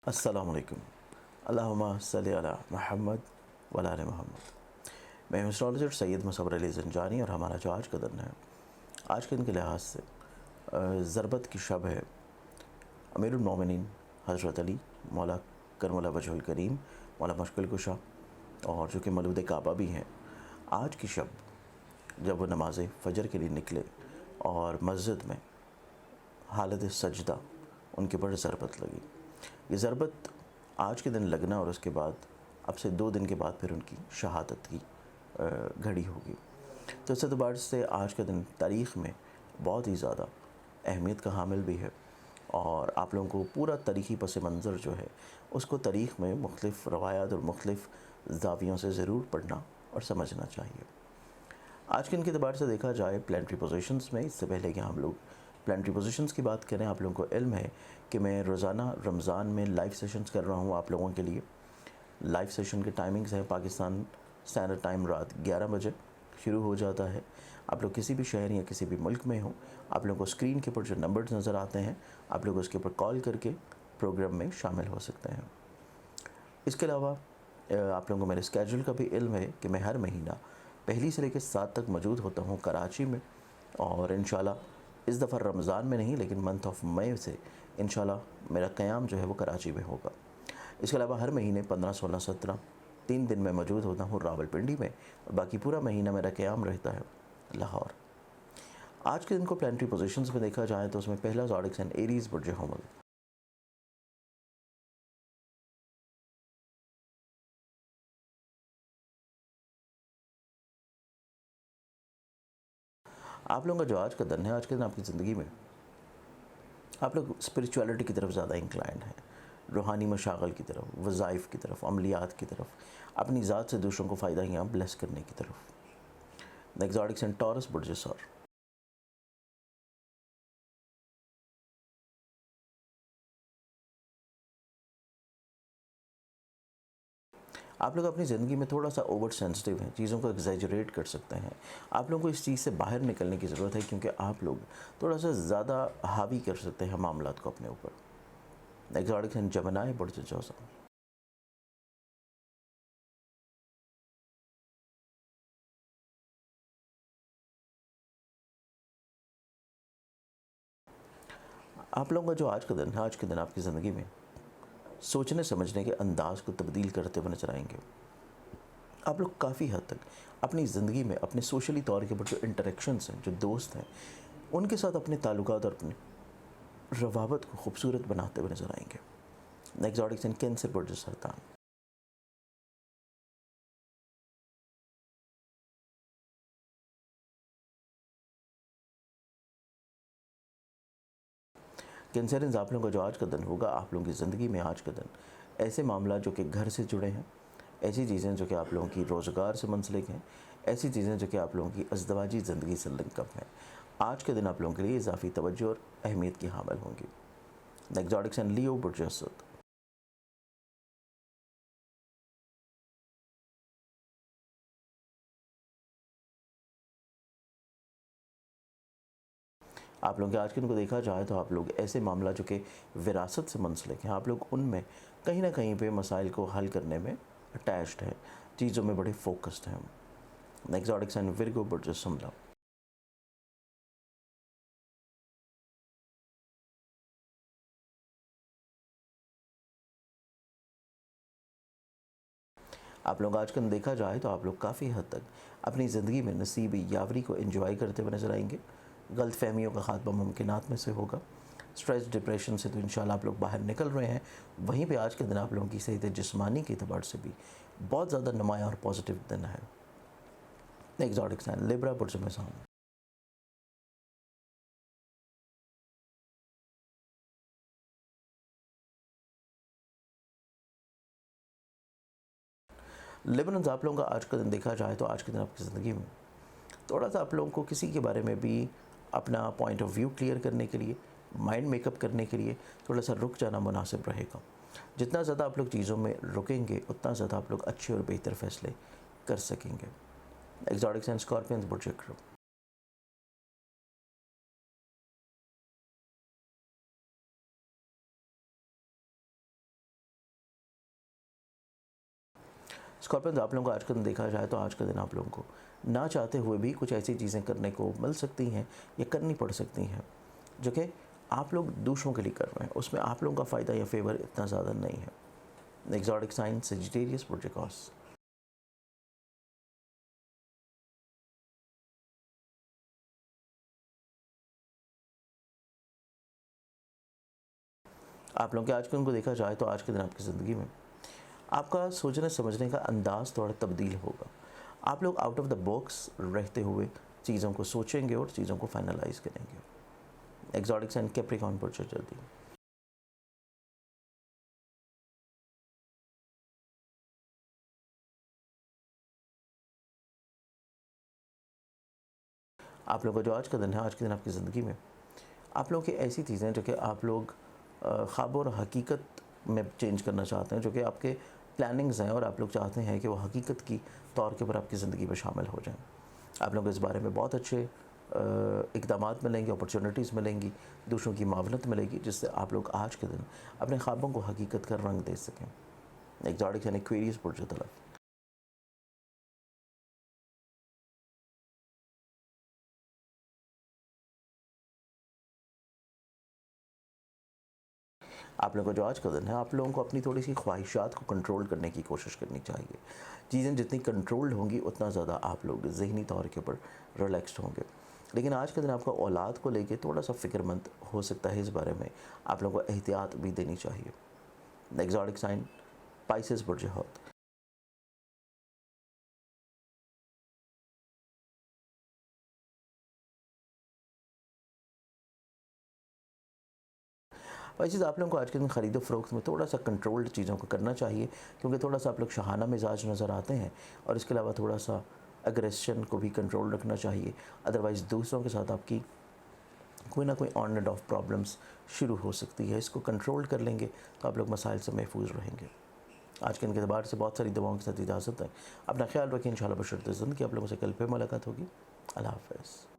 अस्सलाम वालेकुम। अल्लाहुम्मा सल्लि अला मुहम्मद व अला आलि मुहम्मद। मैं एस्ट्रोलॉजर सैयद मुसव्वर अली ज़ंजानी और हमारा जो आज का दिन है, आज के दिन के लिहाज से ज़रबत की शब है। अमीरुल मोमिनीन हज़रत अली मौला करमुल्लाह वजहुल करीम मौला मुश्किल कुशा और जो कि मौलूद काबा भी हैं, आज की शब जब वो नमाज फ़जर के लिए निकले और मस्जिद में हालत सजदा उनके ऊपर ज़रबत लगी। ये ज़रबत आज के दिन लगना और उसके बाद अब से 2 दिन के बाद फिर उनकी शहादत की घड़ी होगी। तो इस एतबार से आज का दिन तारीख़ में बहुत ही ज़्यादा अहमियत का हामिल भी है और आप लोगों को पूरा तारीख़ी पस मंज़र जो है उसको तारीख़ में मुख्तलिफ़ रवायात और मुख्तलिफ़ ज़ावियों से ज़रूर पढ़ना और समझना चाहिए। आज के दिन के एतबार से देखा जाए प्लानिटरी पोजीशंस में, इससे पहले कि हम लोग प्लानिटरी पोजीशंस की बात करें, आप लोगों को इल्म है कि मैं रोज़ाना रमज़ान में लाइव सेशंस कर रहा हूँ आप लोगों के लिए। लाइव सेशन के टाइमिंग्स हैं, पाकिस्तान स्टैंडर्ड टाइम रात 11 बजे शुरू हो जाता है। आप लोग किसी भी शहर या किसी भी मुल्क में हो, आप लोगों को स्क्रीन के ऊपर जो नंबर्स नज़र आते हैं, आप लोग उसके ऊपर कॉल करके प्रोग्राम में शामिल हो सकते हैं। इसके अलावा आप लोगों को मेरे स्केड्यूल का भी इल्म है कि मैं हर महीना 1 से लेकर 7 तक मौजूद होता हूँ कराची में, और इंशाल्लाह इस दफ़ा रमज़ान में नहीं लेकिन मंथ ऑफ मई से इंशाल्लाह मेरा क़याम जो है वो कराची में होगा। इसके अलावा हर महीने 15, 16, 17 3 दिन मैं मौजूद होता हूँ रावलपिंडी में, और बाकी पूरा महीना मेरा क़याम रहता है लाहौर। आज के दिन को प्लानिटरी पोजीशंस में देखा जाए तो उसमें पहला ज़ोडिक साइन एरीज़ बुर्ज हमल। आप लोगों का जो आज का दिन है, आज के दिन आपकी ज़िंदगी में आप लोग स्पिरिचुअलिटी की तरफ ज़्यादा इंक्लाइंड हैं, रूहानी मशागल की तरफ, वज़ाइफ़ की तरफ, अमलियात की तरफ, अपनी ज़ात से दूसरों को फ़ायदा या ब्लेस करने की तरफ। एक्सोटिक एंड टॉरस बुर्ज सौर। आप लोग अपनी ज़िंदगी में थोड़ा सा ओवर सेंसिटिव हैं, चीज़ों को एग्जैजरेट कर सकते हैं। आप लोगों को इस चीज़ से बाहर निकलने की ज़रूरत है, क्योंकि आप लोग थोड़ा सा ज़्यादा हावी कर सकते हैं मामलात को अपने ऊपर। एक्सोटिक एंड जमनाई बुर्ज जौज़ा। आप लोगों का जो आज का दिन है, आज के दिन आपकी ज़िंदगी में सोचने समझने के अंदाज़ को तब्दील करते हुए नजर आएंगे। आप लोग काफ़ी हद तक अपनी ज़िंदगी में अपने सोशली तौर के ऊपर जो इंटरेक्शंस हैं, जो दोस्त हैं, उनके साथ अपने ताल्लुकात और अपने रवाबत को खूबसूरत बनाते हुए नजर आएंगे। एक्सोटिक्स एंड कैंसर बुर्ज सरतान। कैंसरियंस, आप लोगों का जो आज का दिन होगा, आप लोगों की ज़िंदगी में आज का दिन ऐसे मामला जो कि घर से जुड़े हैं, ऐसी चीज़ें जो कि आप लोगों की रोज़गार से मुंसलिक हैं, ऐसी चीज़ें जो कि आप लोगों की अज़दवाजी ज़िंदगी से लिंकअप हैं, आज के दिन आप लोगों के लिए इजाफी तवज्जो और अहमियत की हामिल होंगी। एक्सोटिक्स एंड लियो बुर्ज असद। आप लोगों के आज के दिन को देखा जाए तो आप लोग ऐसे मामला जो कि विरासत से मुंसलिक हैं, आप लोग उनमें कहीं ना कहीं पे मसाइल को हल करने में अटैच्ड हैं, चीज़ों में बड़े फोकस्ड हैं। एक्सोटिक्स एंड विर्गो बुर्ज समला। आप लोग आज कल देखा जाए तो आप लोग काफ़ी हद तक अपनी ज़िंदगी में नसीबी यावरी को एंजॉय करते हुए नजर आएंगे। गलत फहमियों का खात्मा मुमकिनात में से होगा। स्ट्रेस डिप्रेशन से तो इंशाल्लाह आप लोग बाहर निकल रहे हैं। वहीं पे आज के दिन आप लोगों की सेहत जिस्मानी के अतबार से भी बहुत ज़्यादा नुमाया और पॉजिटिव दिन है। एक्सोटिक साइन लिब्रा बुर्ज में साहूँ। लिबरल्स, आप लोगों का आज का दिन देखा जाए तो आज के दिन आपकी ज़िंदगी में थोड़ा सा आप लोगों को किसी के बारे में भी अपना पॉइंट ऑफ व्यू क्लियर करने के लिए, माइंड मेकअप करने के लिए थोड़ा सा रुक जाना मुनासिब रहेगा। जितना ज़्यादा आप लोग चीज़ों में रुकेंगे, उतना ज़्यादा आप लोग अच्छे और बेहतर फ़ैसले कर सकेंगे। Exotics and Scorpions Burj अक़रब। Scorpions, आप लोगों को आज का दिन देखा जाए तो आज का दिन आप लोगों को ना चाहते हुए भी कुछ ऐसी चीज़ें करने को मिल सकती हैं या करनी पड़ सकती हैं जो कि आप लोग दूसरों के लिए कर रहे हैं, उसमें आप लोगों का फ़ायदा या फेवर इतना ज़्यादा नहीं है। एक्सॉटिक साइन सेजिटेरियस प्रोजेकॉस। आप लोगों के आज के दिन को देखा जाए तो आज के दिन आपकी ज़िंदगी में आपका सोचने समझने का अंदाज़ थोड़ा तब्दील होगा। आप लोग आउट ऑफ द बॉक्स रहते हुए चीज़ों को सोचेंगे और चीज़ों को फाइनलाइज करेंगे। एक्सॉटिक साइन कैप्रिकॉर्न पर जल्दी। आप लोगों का जो आज का दिन है, आज के दिन आपकी ज़िंदगी में आप लोगों की ऐसी चीज़ें जो कि आप लोग ख्वाब और हकीकत में चेंज करना चाहते हैं, जो कि आपके प्लानिंग्स हैं और आप लोग चाहते हैं कि वो हकीकत की तौर के ऊपर आपकी ज़िंदगी में शामिल हो जाएं। आप लोगों को इस बारे में बहुत अच्छे इक़दामात मिलेंगे, अपॉर्चुनिटीज़ मिलेंगी, दूसरों की मावनत मिलेगी, जिससे आप लोग आज के दिन अपने ख्वाबों को हकीकत का रंग दे सकें। एक्सॉटिक यानी एक्वेरियस बुर्ज की तरफ। आप लोगों का जो आज का दिन है, आप लोगों को अपनी थोड़ी सी ख्वाहिशात को कंट्रोल करने की कोशिश करनी चाहिए। चीज़ें जितनी कंट्रोल्ड होंगी उतना ज़्यादा आप लोग ज़हनी तौर के ऊपर रिलैक्स्ड होंगे। लेकिन आज के दिन आपका औलाद को लेके थोड़ा सा फ़िक्रमंद हो सकता है, इस बारे में आप लोगों को एहतियात भी देनी चाहिए। एक्सॉटिक साइन पाइसेस बुर्ज हौत। चीज़ आप लोगों को आज के दिन ख़रीदो फ़रोख्त में थोड़ा सा कंट्रोल्ड चीज़ों को करना चाहिए, क्योंकि थोड़ा सा आप लोग शहाना मिजाज नज़र आते हैं और इसके अलावा थोड़ा सा एग्रेशन को भी कंट्रोल रखना चाहिए। अदरवाइज़ दूसरों के साथ आपकी कोई ना कोई ऑन एंड ऑफ प्रॉब्लम्स शुरू हो सकती है। इसको कंट्रोल कर लेंगे तो आप लोग मसाइल से महफूज रहेंगे। आज के दिन के अतबार से बहुत सारी दवाओं के साथ इजाज़त है। अपना ख्याल रखें। इंशाल्लाह बशर्ते ज़िंदगी आप लोगों से कल पे मुलाकात होगी। अल्लाह हाफ़िज़।